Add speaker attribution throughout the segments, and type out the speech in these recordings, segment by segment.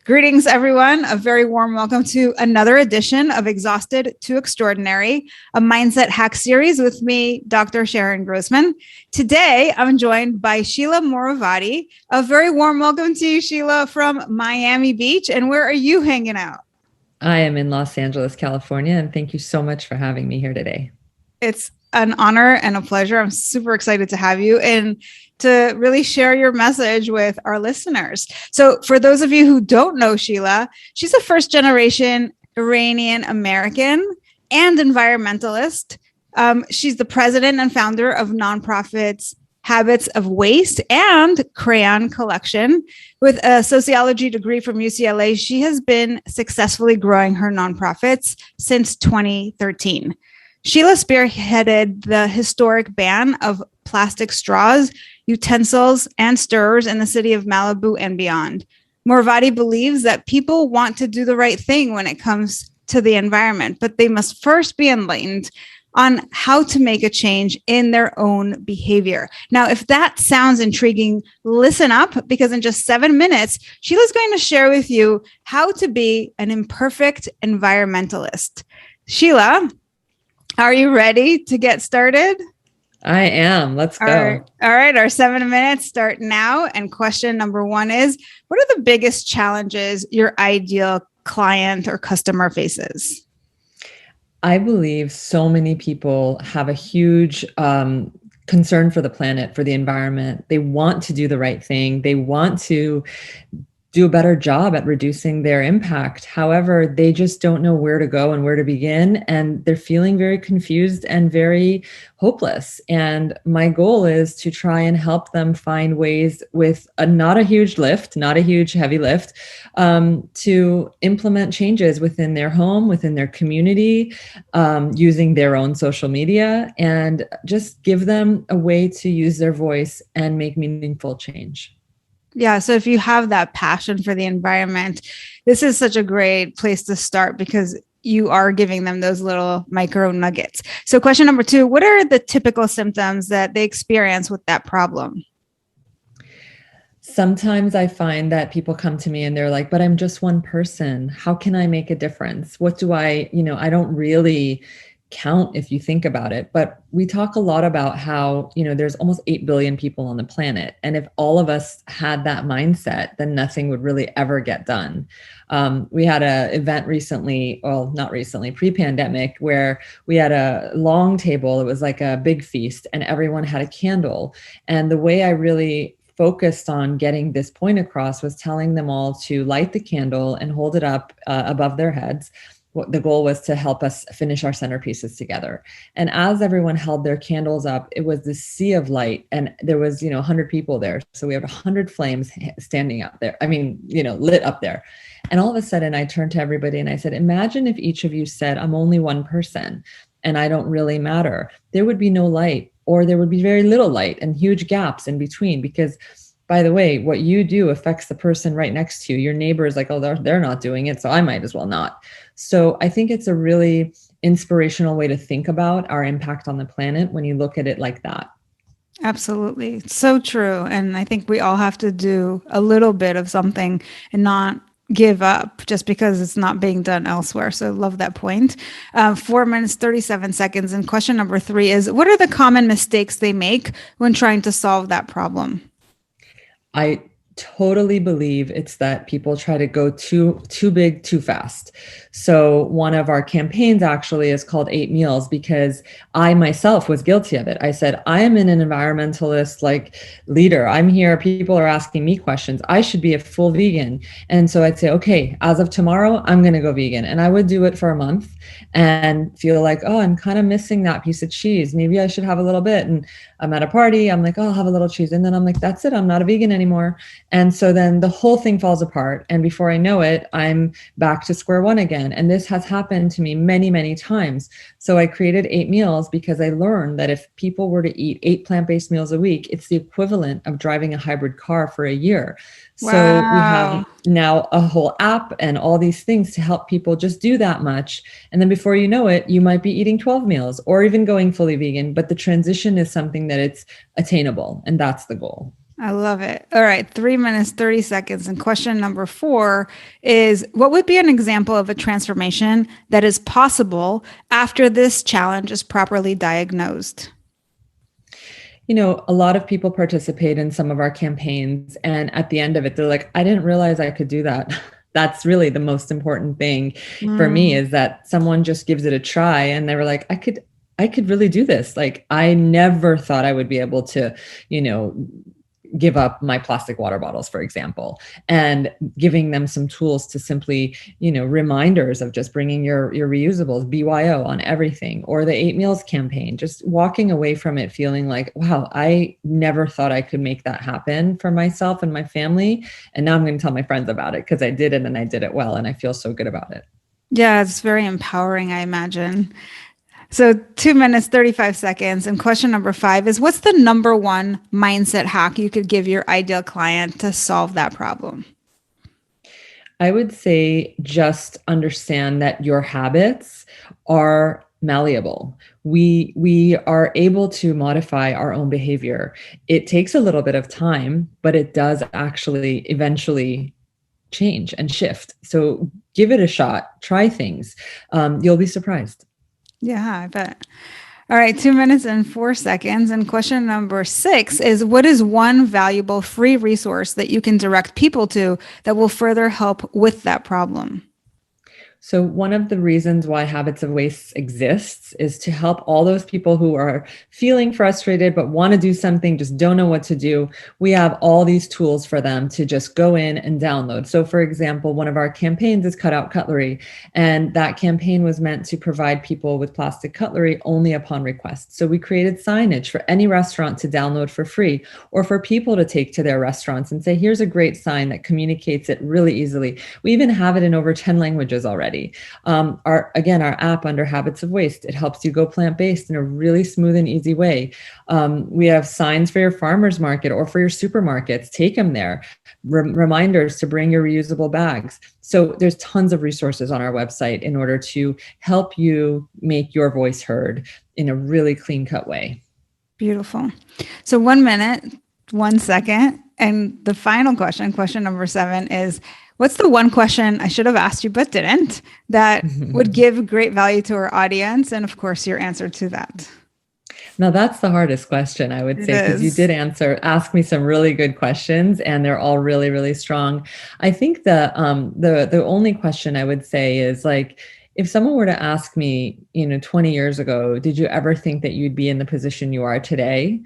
Speaker 1: Greetings, everyone. A very warm welcome to another edition of Exhausted to Extraordinary, a mindset hack series with me, Dr. Sharon Grossman. Today, I'm joined by Sheila Morovati. A very warm welcome to you, Sheila, from Miami Beach. And where are you hanging out?
Speaker 2: I am in Los Angeles, California, and thank you so much for having me here today.
Speaker 1: It's an honor and a pleasure. I'm super excited to have you and to really share your message with our listeners. So for those of you who don't know Sheila, she's a first generation Iranian American and environmentalist. She's the president and founder of nonprofits Habits of Waste and Crayon Collection. With a sociology degree from UCLA, she has been successfully growing her nonprofits since 2013. Sheila spearheaded the historic ban of plastic straws, utensils, and stirrers in the city of Malibu and beyond. Morovati believes that people want to do the right thing when it comes to the environment, but they must first be enlightened on how to make a change in their own behavior. Now, if that sounds intriguing, listen up, because in just 7 minutes, Sheila's going to share with you how to be an imperfect environmentalist. Sheila, are you ready to get started?
Speaker 2: I am. Let's go.
Speaker 1: All right. Our 7 minutes start now. And question number one is, what are the biggest challenges your ideal client or customer faces?
Speaker 2: I believe so many people have a huge concern for the planet, for the environment. They want to do the right thing. They want to do a better job at reducing their impact. However, they just don't know where to go and where to begin. And they're feeling very confused and very hopeless. And my goal is to try and help them find ways with not a huge lift, not a huge heavy lift, to implement changes within their home, within their community, using their own social media, and just give them a way to use their voice and make meaningful change.
Speaker 1: Yeah. So if you have that passion for the environment, this is such a great place to start because you are giving them those little micro nuggets. So question number two, what are the typical symptoms that they experience with that problem?
Speaker 2: Sometimes I find that people come to me and they're like, but I'm just one person. How can I make a difference? What do I don't really count if you think about it. But we talk a lot about how, there's almost 8 billion people on the planet. And if all of us had that mindset, then nothing would really ever get done. We had an event recently, well, not recently, pre-pandemic, where we had a long table. It was like a big feast and everyone had a candle. And the way I really focused on getting this point across was telling them all to light the candle and hold it up above their heads. The goal was to help us finish our centerpieces together. And as everyone held their candles up, it was this sea of light. And there was, 100 people there. So we had 100 flames standing up there. Lit up there. And all of a sudden I turned to everybody and I said, imagine if each of you said, I'm only one person and I don't really matter. There would be no light, or there would be very little light and huge gaps in between, because by the way, what you do affects the person right next to you. Your neighbor is like, oh, they're not doing it, so I might as well not. So I think it's a really inspirational way to think about our impact on the planet when you look at it like that.
Speaker 1: Absolutely. It's so true. And I think we all have to do a little bit of something and not give up just because it's not being done elsewhere. So love that point. 4 minutes, 37 seconds. And question number three is, what are the common mistakes they make when trying to solve that problem?
Speaker 2: I totally believe it's that people try to go too big, too fast. So one of our campaigns actually is called 8 Meals, because I myself was guilty of it. I said, I am an environmentalist leader. I'm here. People are asking me questions. I should be a full vegan. And so I'd say, okay, as of tomorrow, I'm going to go vegan. And I would do it for a month and feel like, oh, I'm kind of missing that piece of cheese. Maybe I should have a little bit. And I'm at a party. I'm like, oh, I'll have a little cheese. And then I'm like, that's it. I'm not a vegan anymore. And so then the whole thing falls apart. And before I know it, I'm back to square one again. And this has happened to me many, many times. So I created 8 Meals because I learned that if people were to eat 8 plant-based meals a week, it's the equivalent of driving a hybrid car for a year.
Speaker 1: Wow.
Speaker 2: So we have now a whole app and all these things to help people just do that much. And then before you know it, you might be eating 12 meals or even going fully vegan. But the transition is something that it's attainable. And that's the goal.
Speaker 1: I love it. All right, 3 minutes, 30 seconds. And question number 4 is, what would be an example of a transformation that is possible after this challenge is properly diagnosed?
Speaker 2: A lot of people participate in some of our campaigns, and at the end of it, they're like, I didn't realize I could do that. That's really the most important thing for me, is that someone just gives it a try and they were like, I could really do this. Like, I never thought I would be able to, give up my plastic water bottles, for example, and giving them some tools to simply, reminders of just bringing your reusables, BYO on everything, or the 8 meals campaign, just walking away from it feeling like, wow, I never thought I could make that happen for myself and my family. And now I'm going to tell my friends about it because I did it and I did it well. And I feel so good about it.
Speaker 1: Yeah, it's very empowering, I imagine. So 2 minutes, 35 seconds. And question number 5 is, what's the number one mindset hack you could give your ideal client to solve that problem?
Speaker 2: I would say just understand that your habits are malleable. We are able to modify our own behavior. It takes a little bit of time, but it does actually eventually change and shift. So give it a shot, try things. You'll be surprised.
Speaker 1: Yeah, I bet. All right, 2 minutes and 4 seconds. And question number 6 is, what is one valuable free resource that you can direct people to that will further help with that problem?
Speaker 2: So one of the reasons why Habits of Waste exists is to help all those people who are feeling frustrated but want to do something, just don't know what to do. We have all these tools for them to just go in and download. So for example, one of our campaigns is Cut Out Cutlery, and that campaign was meant to provide people with plastic cutlery only upon request. So we created signage for any restaurant to download for free, or for people to take to their restaurants and say, here's a great sign that communicates it really easily. We even have it in over 10 languages already. Our app under Habits of Waste, it helps you go plant-based in a really smooth and easy way. We have signs for your farmer's market or for your supermarkets. Take them there. Reminders to bring your reusable bags. So there's tons of resources on our website in order to help you make your voice heard in a really clean-cut way.
Speaker 1: Beautiful. So 1 minute, 1 second. And the final question, question number 7 is, what's the one question I should have asked you but didn't that would give great value to our audience? And of course, your answer to that.
Speaker 2: Now that's the hardest question, I would say, because you did ask me some really good questions, and they're all really, really strong. I think the only question I would say is, like, if someone were to ask me, 20 years ago, did you ever think that you'd be in the position you are today?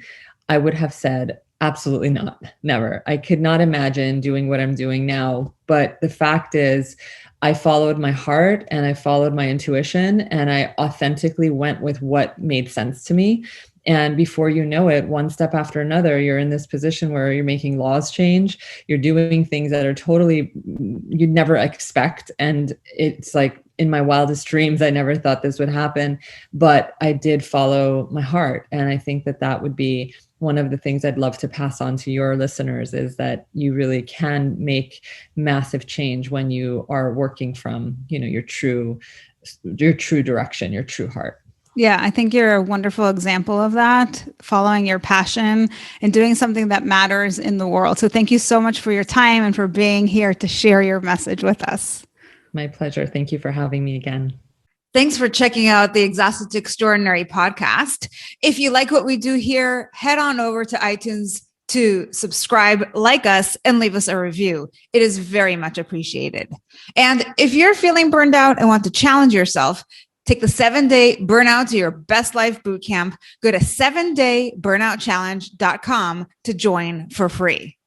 Speaker 2: I would have said, absolutely not. Never. I could not imagine doing what I'm doing now. But the fact is, I followed my heart and I followed my intuition, and I authentically went with what made sense to me. And before you know it, one step after another, you're in this position where you're making laws change. You're doing things that are totally, you'd never expect. And it's like, in my wildest dreams, I never thought this would happen, but I did follow my heart. And I think that that would be one of the things I'd love to pass on to your listeners, is that you really can make massive change when you are working from, your true direction, your true heart.
Speaker 1: Yeah, I think you're a wonderful example of that, following your passion and doing something that matters in the world. So thank you so much for your time and for being here to share your message with us.
Speaker 2: My pleasure. Thank you for having me again.
Speaker 1: Thanks for checking out the Exhausted to Extraordinary podcast. If you like what we do here, head on over to iTunes to subscribe, like us, and leave us a review. It is very much appreciated. And if you're feeling burned out and want to challenge yourself, take the 7-day Burnout to Your Best Life Bootcamp. Go to 7dayburnouchallenge.com to join for free.